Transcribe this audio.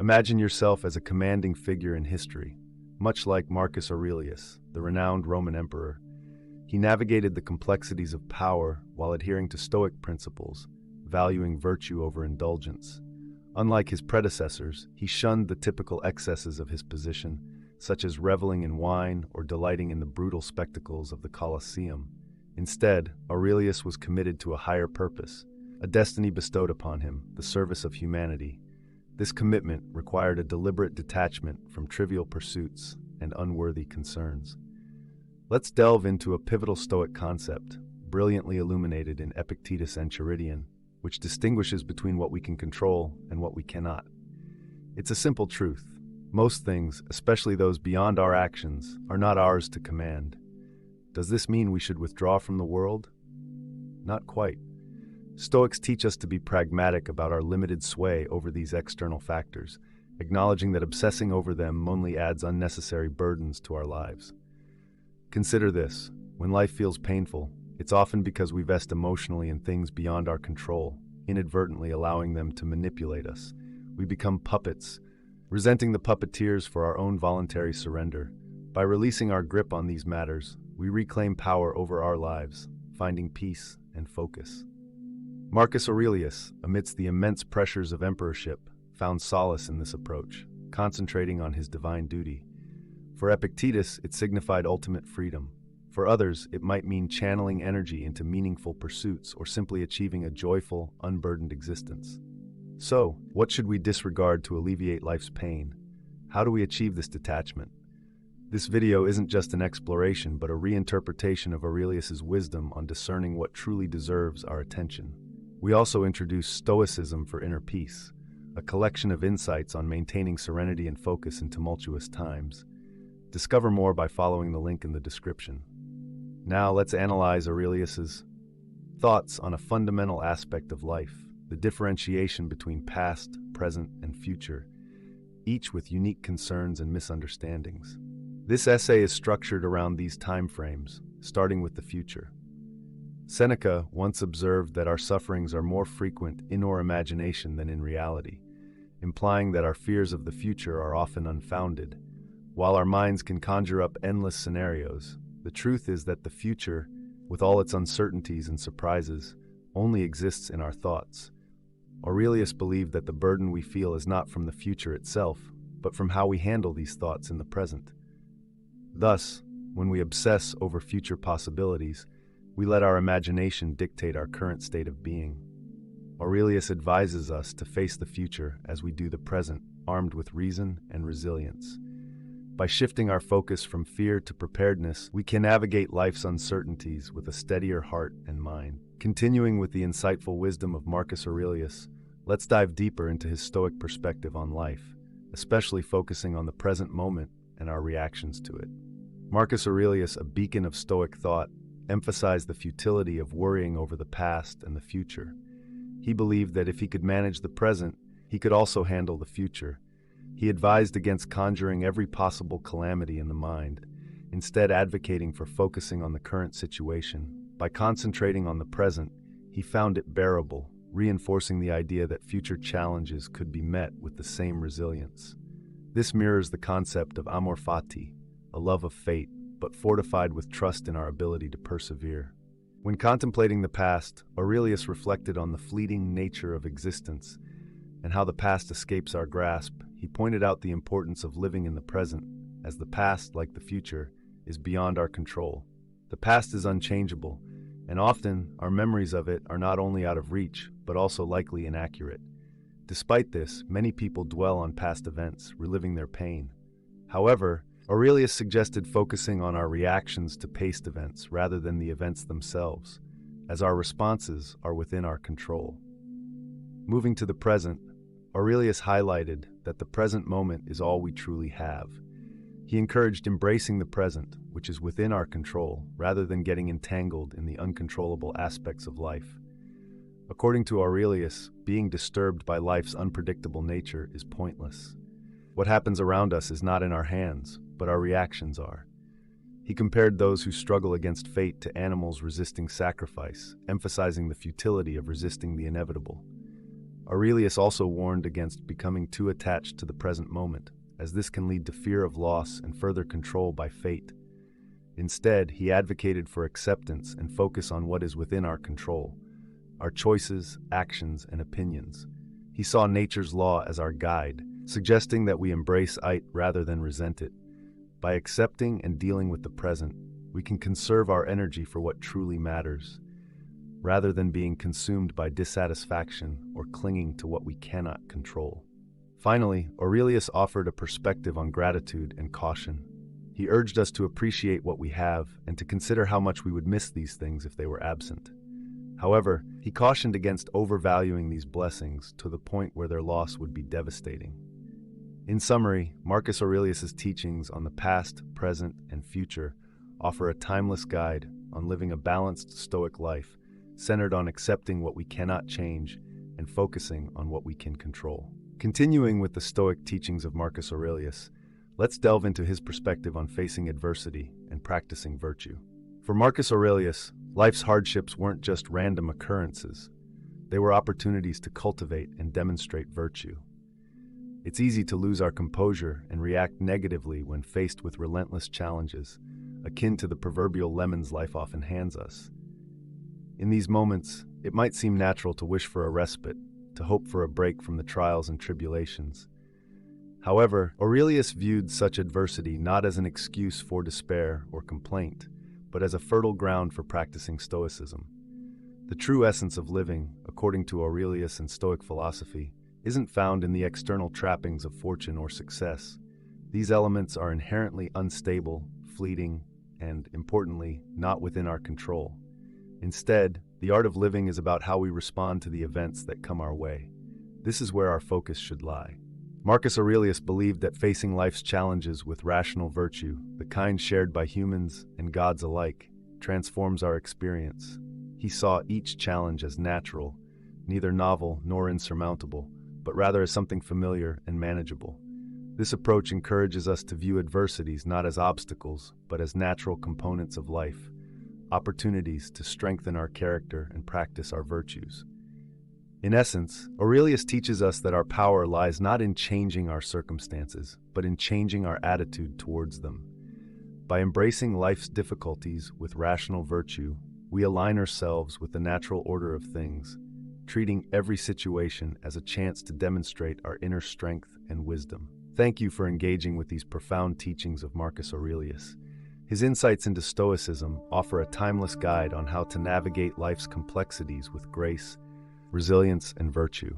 Imagine yourself as a commanding figure in history, much like Marcus Aurelius, the renowned Roman emperor. He navigated the complexities of power while adhering to Stoic principles, valuing virtue over indulgence. Unlike his predecessors, he shunned the typical excesses of his position, such as reveling in wine or delighting in the brutal spectacles of the Colosseum. Instead, Aurelius was committed to a higher purpose, a destiny bestowed upon him, the service of humanity. This commitment required a deliberate detachment from trivial pursuits and unworthy concerns. Let's delve into a pivotal Stoic concept, brilliantly illuminated in Epictetus' Enchiridion, which distinguishes between what we can control and what we cannot. It's a simple truth. Most things, especially those beyond our actions, are not ours to command. Does this mean we should withdraw from the world? Not quite. Stoics teach us to be pragmatic about our limited sway over these external factors, acknowledging that obsessing over them only adds unnecessary burdens to our lives. Consider this: when life feels painful, it's often because we vest emotionally in things beyond our control, inadvertently allowing them to manipulate us. We become puppets, resenting the puppeteers for our own voluntary surrender. By releasing our grip on these matters, we reclaim power over our lives, finding peace and focus. Marcus Aurelius, amidst the immense pressures of emperorship, found solace in this approach, concentrating on his divine duty. For Epictetus, it signified ultimate freedom. For others, it might mean channeling energy into meaningful pursuits or simply achieving a joyful, unburdened existence. So, what should we disregard to alleviate life's pain? How do we achieve this detachment? This video isn't just an exploration, but a reinterpretation of Aurelius's wisdom on discerning what truly deserves our attention. We also introduce Stoicism for inner peace, a collection of insights on maintaining serenity and focus in tumultuous times. Discover more by following the link in the description. Now let's analyze Aurelius's thoughts on a fundamental aspect of life, the differentiation between past, present, and future, each with unique concerns and misunderstandings. This essay is structured around these time frames, starting with the future. Seneca once observed that our sufferings are more frequent in our imagination than in reality, implying that our fears of the future are often unfounded. While our minds can conjure up endless scenarios, the truth is that the future, with all its uncertainties and surprises, only exists in our thoughts. Aurelius believed that the burden we feel is not from the future itself, but from how we handle these thoughts in the present. Thus, when we obsess over future possibilities, we let our imagination dictate our current state of being. Aurelius advises us to face the future as we do the present, armed with reason and resilience. By shifting our focus from fear to preparedness, we can navigate life's uncertainties with a steadier heart and mind. Continuing with the insightful wisdom of Marcus Aurelius, let's dive deeper into his Stoic perspective on life, especially focusing on the present moment and our reactions to it. Marcus Aurelius, a beacon of Stoic thought, emphasized the futility of worrying over the past and the future. He believed that if he could manage the present, he could also handle the future. He advised against conjuring every possible calamity in the mind, instead advocating for focusing on the current situation. By concentrating on the present, he found it bearable, reinforcing the idea that future challenges could be met with the same resilience. This mirrors the concept of amor fati, a love of fate, but fortified with trust in our ability to persevere. When contemplating the past, Aurelius reflected on the fleeting nature of existence and how the past escapes our grasp. He pointed out the importance of living in the present, as the past, like the future, is beyond our control. The past is unchangeable, and often our memories of it are not only out of reach, but also likely inaccurate. Despite this, many people dwell on past events, reliving their pain. However, Aurelius suggested focusing on our reactions to past events rather than the events themselves, as our responses are within our control. Moving to the present, Aurelius highlighted that the present moment is all we truly have. He encouraged embracing the present, which is within our control, rather than getting entangled in the uncontrollable aspects of life. According to Aurelius, being disturbed by life's unpredictable nature is pointless. What happens around us is not in our hands, but our reactions are. He compared those who struggle against fate to animals resisting sacrifice, emphasizing the futility of resisting the inevitable. Aurelius also warned against becoming too attached to the present moment, as this can lead to fear of loss and further control by fate. Instead, he advocated for acceptance and focus on what is within our control, our choices, actions, and opinions. He saw nature's law as our guide, suggesting that we embrace it rather than resent it. By accepting and dealing with the present, we can conserve our energy for what truly matters, rather than being consumed by dissatisfaction or clinging to what we cannot control. Finally, Aurelius offered a perspective on gratitude and caution. He urged us to appreciate what we have and to consider how much we would miss these things if they were absent. However, he cautioned against overvaluing these blessings to the point where their loss would be devastating. In summary, Marcus Aurelius's teachings on the past, present, and future offer a timeless guide on living a balanced Stoic life, centered on accepting what we cannot change and focusing on what we can control. Continuing with the Stoic teachings of Marcus Aurelius, let's delve into his perspective on facing adversity and practicing virtue. For Marcus Aurelius, life's hardships weren't just random occurrences. They were opportunities to cultivate and demonstrate virtue. It's easy to lose our composure and react negatively when faced with relentless challenges, akin to the proverbial lemons life often hands us. In these moments, it might seem natural to wish for a respite, to hope for a break from the trials and tribulations. However, Aurelius viewed such adversity not as an excuse for despair or complaint, but as a fertile ground for practicing Stoicism. The true essence of living, according to Aurelius and Stoic philosophy, isn't found in the external trappings of fortune or success. These elements are inherently unstable, fleeting, and, importantly, not within our control. Instead, the art of living is about how we respond to the events that come our way. This is where our focus should lie. Marcus Aurelius believed that facing life's challenges with rational virtue, the kind shared by humans and gods alike, transforms our experience. He saw each challenge as natural, neither novel nor insurmountable, but rather as something familiar and manageable. This approach encourages us to view adversities not as obstacles, but as natural components of life, opportunities to strengthen our character and practice our virtues. In essence, Aurelius teaches us that our power lies not in changing our circumstances, but in changing our attitude towards them. By embracing life's difficulties with rational virtue, we align ourselves with the natural order of things, treating every situation as a chance to demonstrate our inner strength and wisdom. Thank you for engaging with these profound teachings of Marcus Aurelius. His insights into Stoicism offer a timeless guide on how to navigate life's complexities with grace, resilience, and virtue.